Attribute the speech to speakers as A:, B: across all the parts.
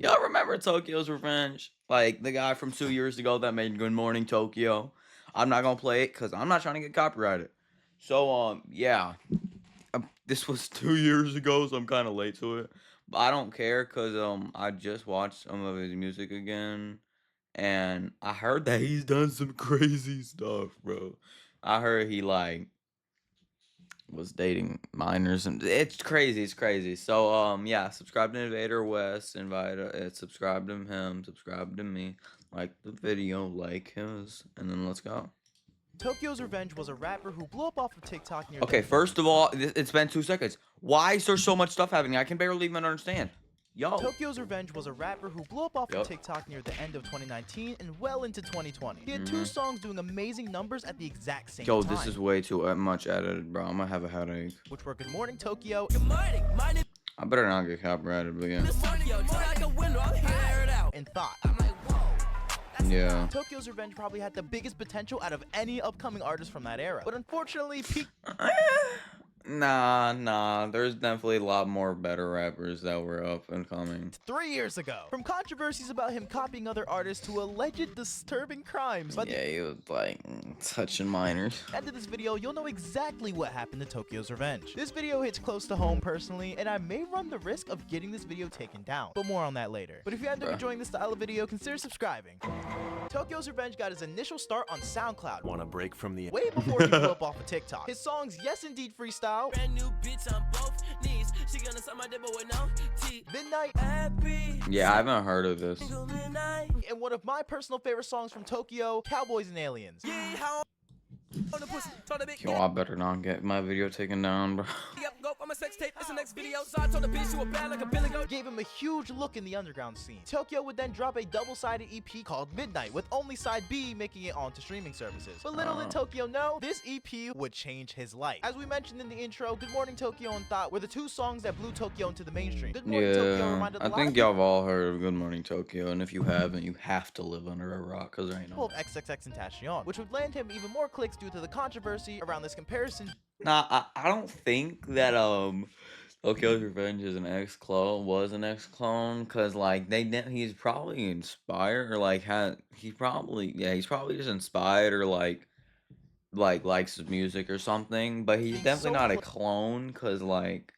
A: Y'all remember Tokyo's Revenge? Like the guy from 2 years ago that made Good Morning Tokyo. I'm not gonna play it because I'm not trying to get copyrighted. So yeah, this was 2 years ago, so I'm kind of late to it. But I don't care because I just watched some of his music again, and I heard that he's done some crazy stuff, bro. I heard he like was dating minors and it's crazy, it's crazy. So yeah, subscribe to Invader West, subscribe to him, subscribe to me, like the video, like his, and then let's go.
B: Tokyo's Revenge was a rapper who blew up off of TikTok near
A: Okay,
B: the
A: first of all, it's been 2 seconds. Why is there so much stuff happening? I can barely even understand. Yo.
B: Tokyo's Revenge was a rapper who blew up off of
A: Yup.
B: TikTok near the end of 2019 and well into 2020. He had two songs doing amazing numbers at the exact same
A: Yo,
B: time.
A: this is way too much edited, bro. I'm gonna have a headache.
B: Which were Good Morning Tokyo
A: I better not get copyrighted, but yeah.
B: and Thought.
A: Yeah.
B: Tokyo's Revenge probably had the biggest potential out of any upcoming artist from that era. But unfortunately, peak
A: Nah. There's definitely a lot more better rappers that were up and coming.
B: 3 years ago. From controversies about him copying other artists to alleged disturbing crimes. By
A: Yeah, he was like touching minors.
B: the end of this video, you'll know exactly what happened to Tokyo's Revenge. This video hits close to home personally, and I may run the risk of getting this video taken down. But more on that later. But if you end up enjoying this style of video, consider subscribing. Tokyo's Revenge got his initial start on SoundCloud.
C: Want a break from the
B: Way before he blew up off of TikTok. His songs Yes Indeed Freestyle,
D: Brand new bitch on both knees. She gonna suck my dick but with no teeth.
B: Midnight,
D: Happy
A: Yeah, I haven't heard of this.
D: single midnight.
B: and one of my personal favorite songs from Tokyo, Cowboys and Aliens.
D: Yeah, how on the pussy, told the bitch,
A: Yo, I better not get my video taken down, bro.
D: yep, go for my sex tape. It's the next video. So I told the bitch you were bad like a billy goat.
B: Gave him a huge look in the underground scene. Tokyo would then drop a double-sided EP called Midnight, with only side B making it onto streaming services. But little did Tokyo know, this EP would change his life. As we mentioned in the intro, Good Morning Tokyo and Thought were the two songs that blew Tokyo into the mainstream. Good Morning Tokyo
A: Yeah,
B: reminded a
A: I
B: lot
A: think
B: of
A: y'all have all heard of Good Morning Tokyo, and if you haven't, you have to live under a rock, cause there ain't
B: people
A: no.
B: of XXXTentacion, which would land him even more clicks due to the controversy around this comparison.
A: Nah, I don't think that Tokyo's Revenge is an was an ex clone, cause like he's probably inspired or like he's probably just inspired or like likes his music or something, but he's
B: Being
A: definitely
B: so
A: not a clone, cause like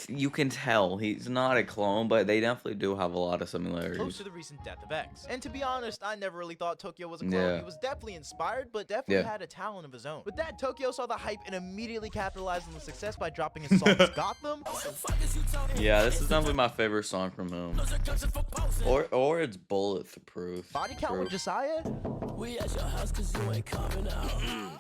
A: you can tell he's not a clone, but they definitely do have a lot of
B: close
A: similarities.
B: to the recent death of X. And to be honest, I never really thought Tokyo was a clone.
A: Yeah.
B: He was definitely inspired, but definitely
A: Yeah.
B: had a talent of his own. With that, Tokyo saw the hype and immediately capitalized on the success by dropping his songs Gotham,
A: Yeah, this is definitely my favorite song from him. Or it's bulletproof.
B: Body Count with Josiah,
D: We at your house cause you ain't coming out.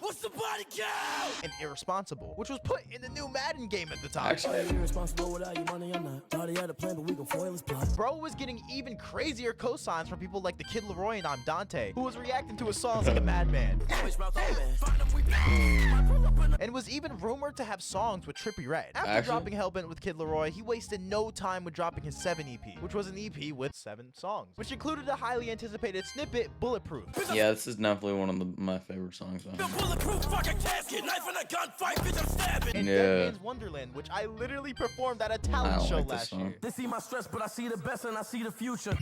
D: What's the body count?
B: and Irresponsible, which was put in the new Madden game at the time.
A: Actually,
D: You responsible without your money, I'm not. Already had a plan, but we gon' foil his plot.
B: Bro was getting even crazier cosigns from people like the Kid Leroy and I'm Dante, who was reacting to his songs like a madman.
D: Bitch mouth open. Find 'em, we back.
B: And was even rumored to have songs with Trippie Redd. After
A: Actually?
B: dropping Hellbent with Kid Leroy, he wasted no time with dropping his 7 EP, which was an EP with 7 songs, which included a highly anticipated snippet, Bulletproof.
A: yeah, this is definitely one of my favorite songs.
D: The bulletproof fucking casket. Knife in a gunfight, bitch, I'm stabbing.
B: And
A: Yeah.
B: Dead Man's Wonderland, which I literally performed at a
A: I
B: talent
A: don't
B: show
A: like this
B: last
A: song.
B: year.
D: They see my stress, but I see the best and I see the future.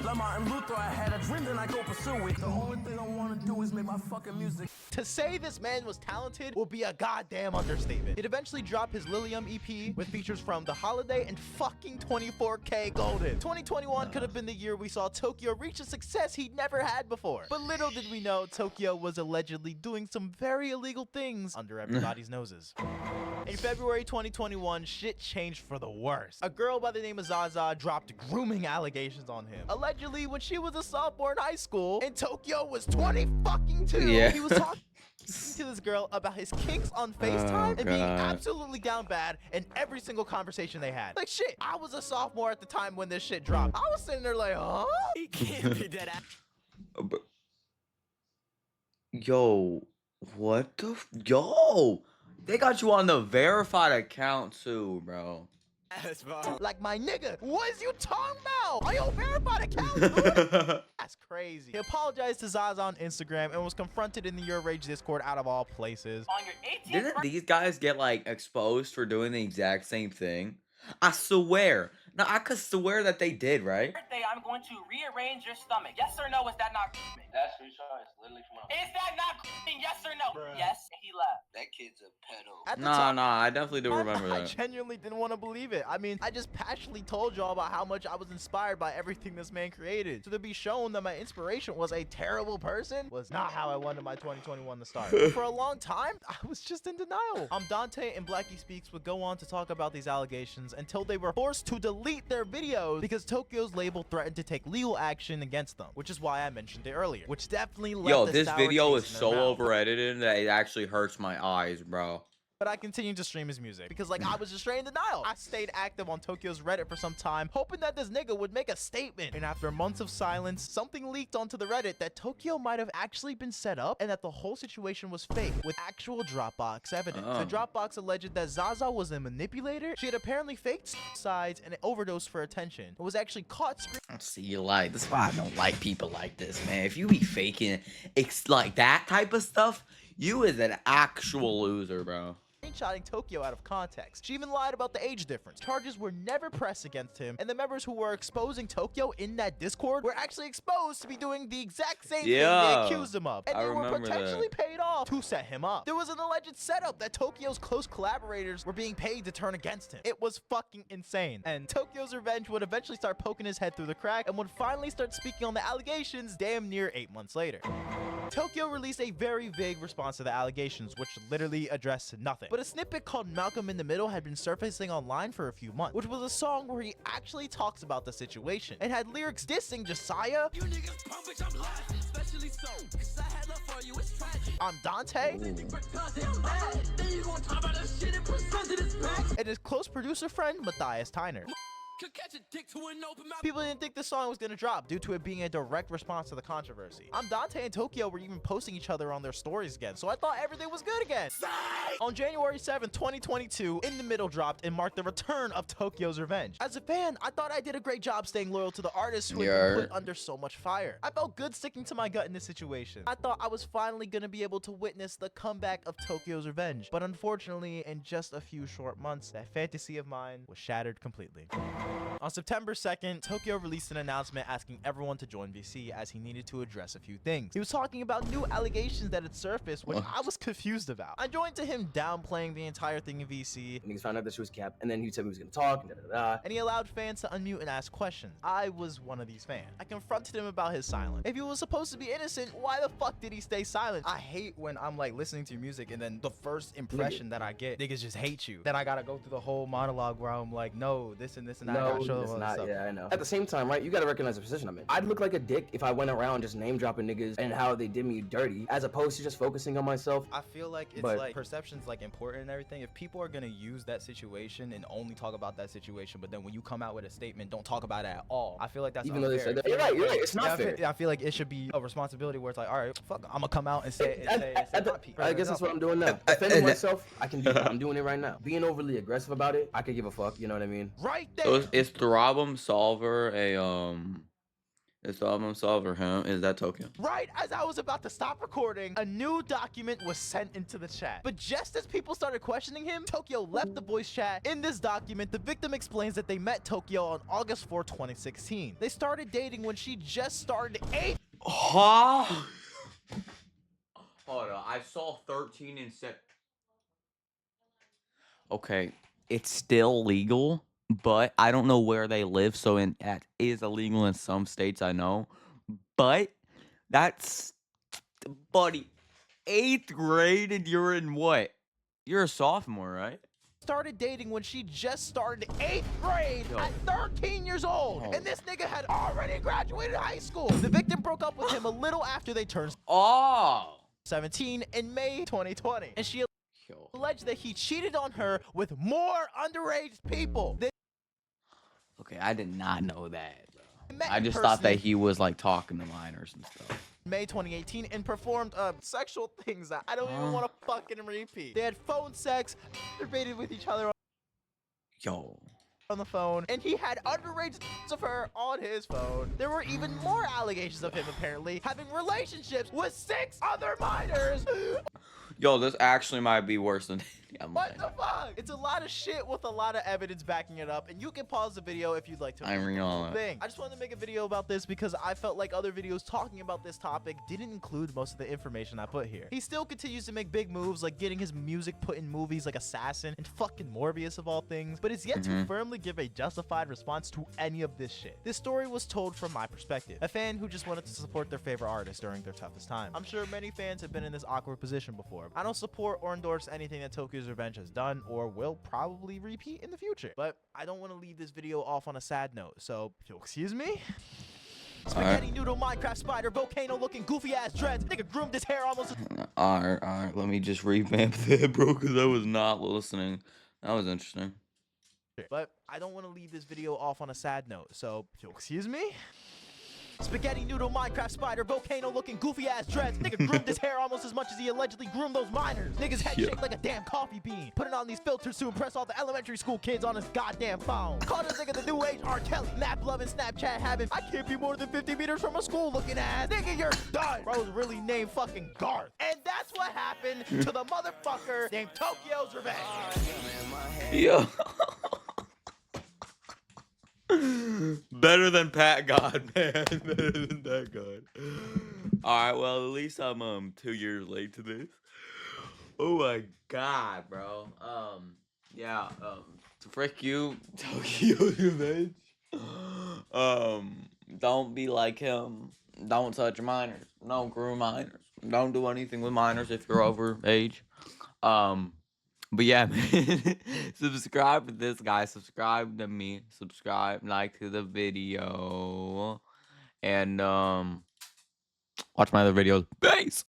D: Like Martin Luther, I had a dream, then I go pursue it. The only thing I wanna do is make my fucking music.
B: To say this man was talented will be a goddamn understatement. He'd eventually drop his Lilium EP with features from The Holiday and fucking 24K Golden. 2021 could have been the year we saw Tokyo reach a success he'd never had before. But little did we know Tokyo was allegedly doing some very illegal things under everybody's noses. In February 2021, shit changed for the worse. A girl by the name of Zaza dropped grooming allegations on him. Allegedly, when she was a sophomore in high school, and Tokyo was 20 fucking 2,
A: Yeah.
B: he was talking to this girl about his kinks on FaceTime and being
A: God.
B: absolutely down bad in every single conversation they had. Like shit, I was a sophomore at the time when this shit dropped. I was sitting there like, huh?
D: He can't be that
A: But- Yo, what the yo? They got you on the verified account too, bro.
D: ass, bro.
B: Like my nigga, what is you talking about? Are you verified account, dude? That's crazy. He apologized to Zaza on Instagram and was confronted in the Your Rage Discord out of all places.
D: On your 18th
A: Didn't these guys get like exposed for doing the exact same thing? I swear, No, I could swear that they did, right?
C: birthday, I'm going to rearrange your stomach. Yes or no? Is that not That's for sure. It's literally from Is that not yes or no? Bruh. Yes. And he left. That kid's a pedo.
B: At the
A: Nah,
B: time,
A: I definitely do remember
B: I
A: that.
B: genuinely didn't want to believe it. I mean, I just passionately told y'all about how much I was inspired by everything this man created. So to be shown that my inspiration was a terrible person was not how I wanted my 2021 to start. For a long time, I was just in denial. Dante and Blackie Speaks would go on to talk about these allegations until they were forced to delete their videos because Tokyo's label threatened to take legal action against them, which is why I mentioned it earlier, which definitely left
A: Yo,
B: a
A: this
B: sour
A: video is
B: taste in
A: so
B: their mouth.
A: over edited that it actually hurts my eyes, bro.
B: But I continued to stream his music because, like, I was just straight in denial. I stayed active on Tokyo's Reddit for some time, hoping that this nigga would make a statement. And after months of silence, something leaked onto the Reddit that Tokyo might have actually been set up and that the whole situation was fake, with actual Dropbox evidence. The Dropbox alleged that Zaza was a manipulator. She had apparently faked sides and overdosed for attention. It was actually caught
A: See, you like this. Why I don't like people like this, man. If you be faking, it's like that type of stuff. You is an actual loser, bro.
B: screenshotting Tokyo out of context. She even lied about the age difference. Charges were never pressed against him, and the members who were exposing Tokyo in that Discord were actually exposed to be doing the exact same thing they accused him of, and
A: I
B: they were
A: remember
B: potentially paid off to set him up. There was an alleged setup that Tokyo's close collaborators were being paid to turn against him. It was fucking insane, and Tokyo's revenge would eventually start poking his head through the crack and would finally start speaking on the allegations damn near 8 months later. Tokyo released a very vague response to the allegations, which literally addressed nothing. But a snippet called Malcolm in the Middle had been surfacing online for a few months, which was a song where he actually talks about the situation and had lyrics dissing Josiah. You niggas pump it, I'm laughing, especially so, 'cause I had love for you, it's tragic. I'm Dante. And his close producer friend, Matthias Tyner. People didn't think this song was gonna drop due to it being a direct response to the controversy. Dante and Tokyo were even posting each other on their stories again, so I thought everything was good again. On January 7th, 2022, In the Middle dropped and marked the return of Tokyo's revenge. As a fan, I thought I did a great job staying loyal to the artist who had been put under so much fire. I felt good sticking to my gut in this situation. I thought I was finally gonna be able to witness the comeback of Tokyo's revenge, but unfortunately, in just a few short months, that fantasy of mine was shattered completely. On September 2nd, Tokyo released an announcement asking everyone to join VC as he needed to address a few things. He was talking about new allegations that had surfaced, which I was confused about. I joined to him downplaying the entire thing in VC.
E: And he found out that she was capped, and then he said he was gonna talk, and da-da-da.
B: And he allowed fans to unmute and ask questions. I was one of these fans. I confronted him about his silence. If he was supposed to be innocent, why the fuck did he stay silent? I hate when I'm like listening to your music and then the first impression that I get, niggas just hate you. Then I gotta go through the whole monologue where I'm like, no, this and this and that.
E: No, it's not. Yeah, I know. At the same time, right? You gotta recognize the position I'm in. I'd look like a dick if I went around just name dropping niggas and how they did me dirty, as opposed to just focusing on myself.
B: I feel like it's like perception's like important and everything. If people are gonna use that situation and only talk about that situation, but then when you come out with a statement, don't talk about it at all. I feel like that's
E: even
B: unfair.
E: though they said that. You're right. It's not fair.
B: I feel like it should be a responsibility where it's like, all right, fuck, I'm gonna come out and say
E: I guess that's what I'm doing now. Defending myself, I can do that. I'm doing it right now. Being overly aggressive about it, I could give a fuck. You know what I mean?
B: Right there.
A: So is the problem solver is the problem solver him? Is that Tokyo?
B: Right as I was about to stop recording, a new document was sent into the chat. But just as people started questioning him, Tokyo left the voice chat. In this document, the victim explains that they met Tokyo on August 4, 2016. They started dating when she just started 8.
A: Huh? Hold on, I saw 13 and said. Okay, it's still legal, but I don't know where they live, so that is illegal in some states, I know. But that's, buddy, 8th grade and you're in what? You're a sophomore, right?
B: Started dating when she just started 8th grade at 13 years old. And this nigga had already graduated high school. The victim broke up with him a little after they turned 17 in May 2020. And she alleged that he cheated on her with more underage people.
A: Okay, I did not know that, bro. I just thought that he was like talking to minors and stuff.
B: May 2018 and performed sexual things that I don't even want to fucking repeat. They had phone sex, debated with each other on the phone, and he had underage of her on his phone. There were even more allegations of him apparently having relationships with 6 other minors.
A: Yo, this actually might be worse than I'm
B: What
A: lying.
B: the fuck? It's a lot of shit with a lot of evidence backing it up, and you can pause the video if you'd like to
A: I'm
B: read the
A: reading all
B: whole
A: that.
B: thing. I just wanted to make a video about this because I felt like other videos talking about this topic didn't include most of the information I put here. He still continues to make big moves, like getting his music put in movies like Assassin and fucking Morbius of all things, but is yet to firmly give a justified response to any of this shit. This story was told from my perspective, a fan who just wanted to support their favorite artist during their toughest time. I'm sure many fans have been in this awkward position before. I don't support or endorse anything that Tokyo's Revenge has done or will probably repeat in the future, but I don't want to leave this video off on a sad note, so if you'll excuse me. Spaghetti noodle, Minecraft spider, volcano looking goofy ass dreads. Nigga groomed his hair almost.
A: Alright, let me just revamp that, bro, because I was not listening. That was interesting.
B: But I don't want to leave this video off on a sad note, so if you'll excuse me. Spaghetti noodle, Minecraft spider, volcano looking goofy ass dreads. Nigga groomed his hair almost as much as he allegedly groomed those minors. Nigga's head shaped like a damn coffee bean. Putting on these filters to impress all the elementary school kids on his goddamn phone. Call this nigga the new age R. Kelly. Map loving, Snapchat having. I can't be more than 50 meters from a school looking ass. Nigga, you're done. Bro's really named fucking Garth. And that's what happened to the motherfucker named Tokyo's Revenge.
A: Yo. Better than Pat God, man. Better than Pat God. Alright, well, at least I'm 2 years late to this. Oh my god, bro. Yeah, frick you, Tokyo's Revenge. Don't be like him. Don't touch minors. Don't groom minors. Don't do anything with minors if you're over age. But yeah, man, subscribe to this guy, subscribe to me, subscribe, like to the video, and watch my other videos. Peace!